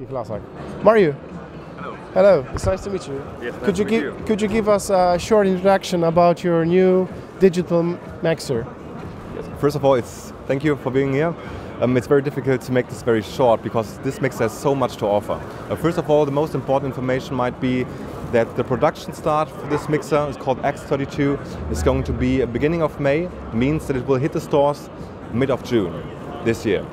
Mario. Hello. Hello. It's nice to meet you. Yes, nice to meet you. Could you give us a short introduction about your new digital mixer? Yes. First of all, thank you for being here. It's very difficult to make this very short because this mixer has so much to offer. First of all, the most important information might be that the production start for this mixer is called X32. It's going to be beginning of May, means that it will hit the stores mid of June this year.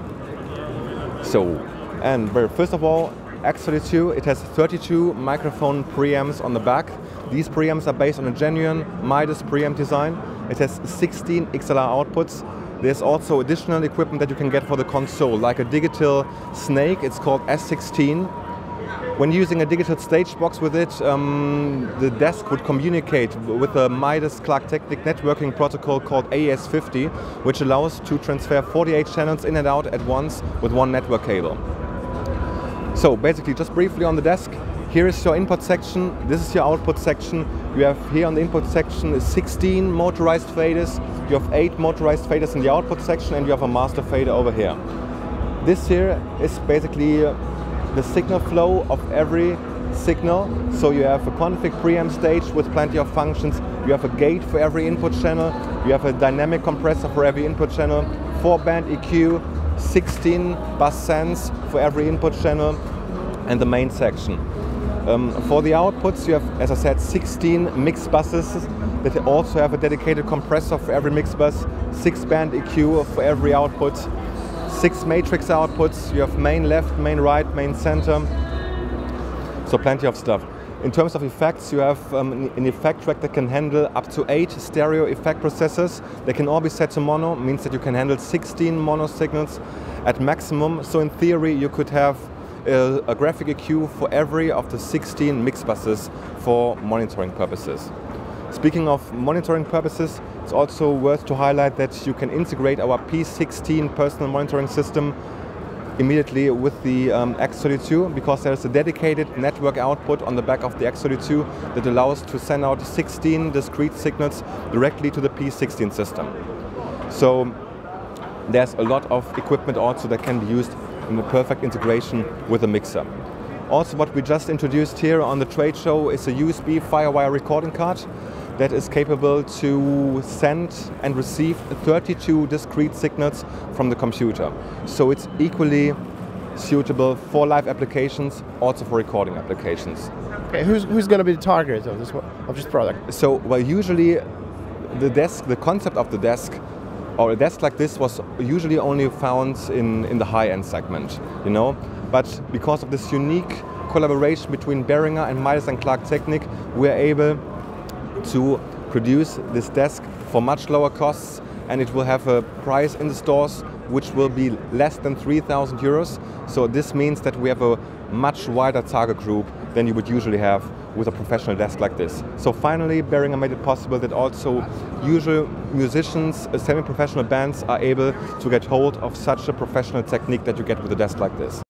First of all, X32, it has 32 microphone preamps on the back. These preamps are based on a genuine Midas preamp design. It has 16 XLR outputs. There's also additional equipment that you can get for the console, like a digital snake. It's called S16. When using a digital stage box with it, the desk would communicate with a Midas Clark Technic networking protocol called AES50, which allows to transfer 48 channels in and out at once with one network cable. So basically, just briefly on the desk, here is your input section, this is your output section. You have here on the input section 16 motorized faders, you have 8 motorized faders in the output section, and you have a master fader over here. This here is basically the signal flow of every signal. So you have a config preamp stage with plenty of functions, you have a gate for every input channel, you have a dynamic compressor for every input channel, 4-band EQ, 16 bus sends for every input channel, and the main section. For the outputs, you have, as I said, 16 mix buses that also have a dedicated compressor for every mix bus, 6-band EQ for every output, 6 matrix outputs. You have main left, main right, main center, so plenty of stuff. In terms of effects, you have an effect track that can handle up to 8 stereo effect processors. They can all be set to mono, means that you can handle 16 mono signals at maximum. So in theory, you could have a graphic EQ for every of the 16 mix buses for monitoring purposes. Speaking of monitoring purposes, it's also worth to highlight that you can integrate our P16 personal monitoring system immediately with the X32, because there's a dedicated network output on the back of the X32 that allows to send out 16 discrete signals directly to the P16 system. So there's a lot of equipment also that can be used in the perfect integration with a mixer. Also, what we just introduced here on the trade show is a USB Firewire recording card that is capable to send and receive 32 discrete signals from the computer. So it's equally suitable for live applications, also for recording applications. Okay, who's going to be the target of this product? So, well, usually the concept of the desk, or a desk like this, was usually only found in the high-end segment, you know. But because of this unique collaboration between Behringer and Midas and Clark Technic, we are able to produce this desk for much lower costs, and it will have a price in the stores which will be less than 3,000 euros. So this means that we have a much wider target group than you would usually have with a professional desk like this. So finally, Behringer made it possible that also usual musicians, semi-professional bands are able to get hold of such a professional technique that you get with a desk like this.